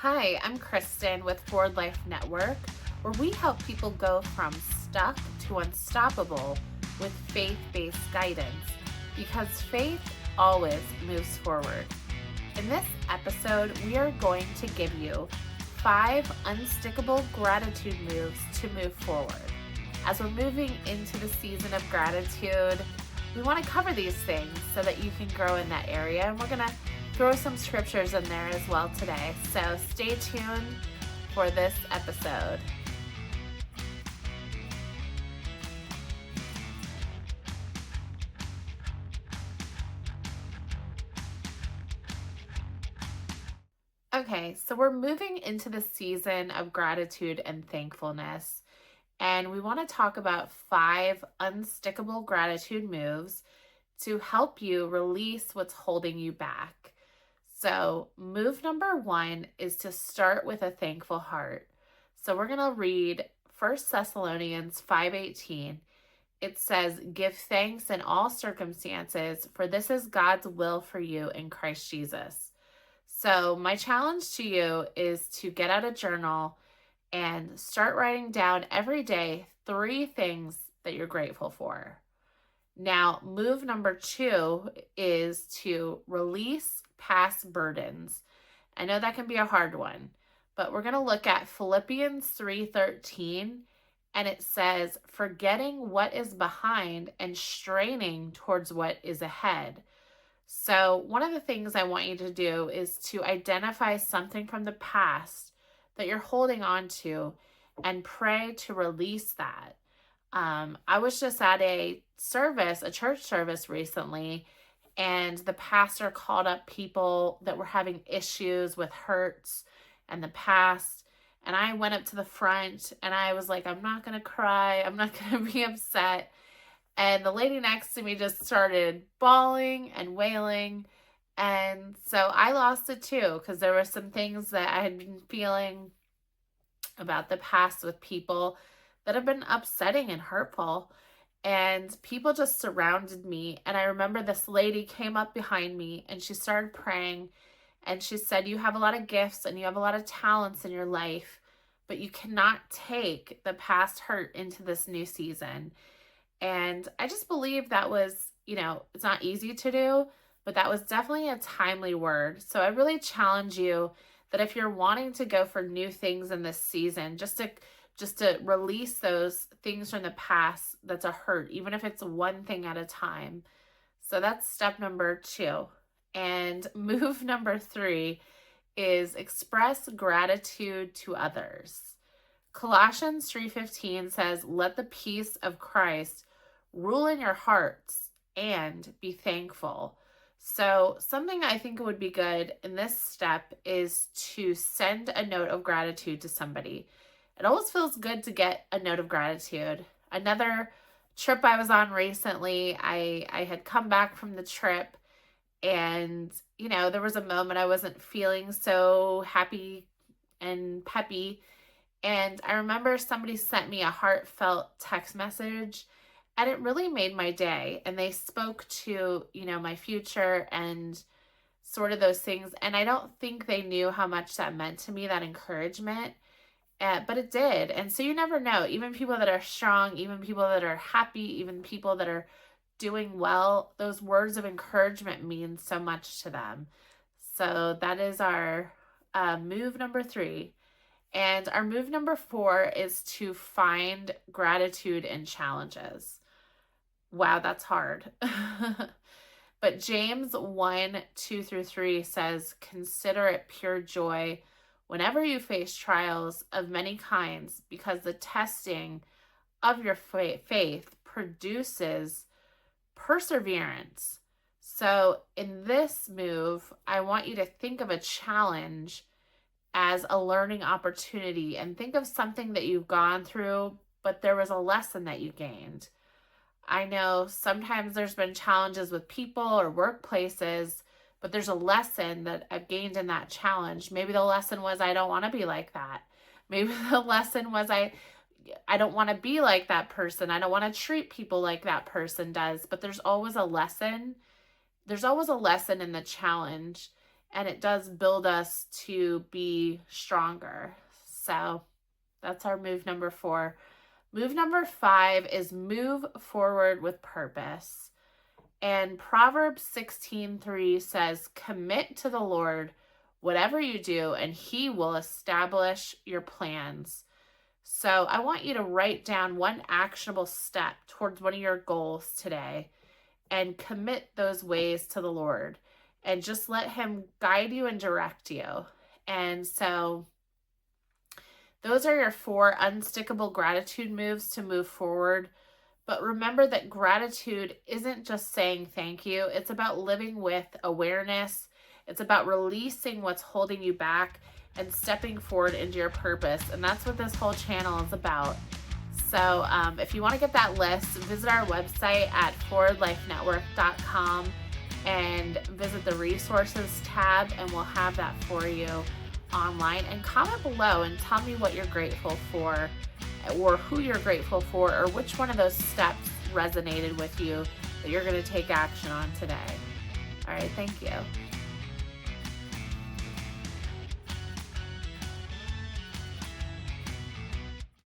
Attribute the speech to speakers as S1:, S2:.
S1: Hi, I'm Kristen with Ford Life Network, where we help people go from stuck to unstoppable with faith-based guidance, because faith always moves forward. In this episode, we are going to give you 5 unstickable gratitude moves to move forward. As we're moving into the season of gratitude, we want to cover these things so that you can grow in that area, and we're going to throw some scriptures in there as well today. So stay tuned for this episode. Okay, so we're moving into the season of gratitude and thankfulness, and we want to talk about 5 unstickable gratitude moves to help you release what's holding you back. So, move number 1 is to start with a thankful heart. So, we're going to read 1 Thessalonians 5:18. It says, "Give thanks in all circumstances, for this is God's will for you in Christ Jesus." So, my challenge to you is to get out a journal and start writing down every day 3 things that you're grateful for. Now, move number 2 is to release past burdens. I know that can be a hard one, but we're going to look at Philippians 3:13, and it says, "Forgetting what is behind and straining towards what is ahead." So, one of the things I want you to do is to identify something from the past that you're holding on to and pray to release that. I was just at a church service recently, and the pastor called up people that were having issues with hurts and the past. And I went up to the front and I was like, I'm not going to cry. I'm not going to be upset. And the lady next to me just started bawling and wailing. And so I lost it too, because there were some things that I had been feeling about the past with people that have been upsetting and hurtful. And people just surrounded me. And I remember this lady came up behind me and she started praying. And she said, "You have a lot of gifts and you have a lot of talents in your life, but you cannot take the past hurt into this new season." And I just believe that was, it's not easy to do, but that was definitely a timely word. So I really challenge you that if you're wanting to go for new things in this season, just to release those things from the past that's a hurt, even if it's one thing at a time. So that's step number 2. And move number 3 is express gratitude to others. Colossians 3:15 says, "Let the peace of Christ rule in your hearts and be thankful." So something I think would be good in this step is to send a note of gratitude to somebody. It always feels good to get a note of gratitude. Another trip I was on recently, I had come back from the trip, and, there was a moment I wasn't feeling so happy and peppy. And I remember somebody sent me a heartfelt text message, and it really made my day. And they spoke to, my future and sort of those things. And I don't think they knew how much that meant to me, that encouragement. But it did. And so you never know. Even people that are strong, even people that are happy, even people that are doing well, those words of encouragement mean so much to them. So that is our move number 3. And our move number 4 is to find gratitude in challenges. Wow, that's hard. But James 1:2-3 says, "Consider it pure joy whenever you face trials of many kinds, because the testing of your faith produces perseverance." So in this move, I want you to think of a challenge as a learning opportunity and think of something that you've gone through, but there was a lesson that you gained. I know sometimes there's been challenges with people or workplaces, but there's a lesson that I've gained in that challenge. Maybe the lesson was I don't want to be like that. Maybe the lesson was I don't want to be like that person. I don't want to treat people like that person does. But there's always a lesson. There's always a lesson in the challenge. and it does build us to be stronger. So that's our move number 4. Move number 5 is move forward with purpose. And Proverbs 16:3 says, commit to the Lord whatever you do, and he will establish your plans. So I want you to write down one actionable step towards one of your goals today and commit those ways to the Lord and just let him guide you and direct you. And so those are your 4 unstickable gratitude moves to move forward. But remember that gratitude isn't just saying thank you. It's about living with awareness. It's about releasing what's holding you back and stepping forward into your purpose. And that's what this whole channel is about. So if you want to get that list, visit our website at forwardlifenetwork.com and visit the resources tab, and we'll have that for you online. And comment below and tell me what you're grateful for, or who you're grateful for, or which one of those steps resonated with you that you're going to take action on today. All right, thank you.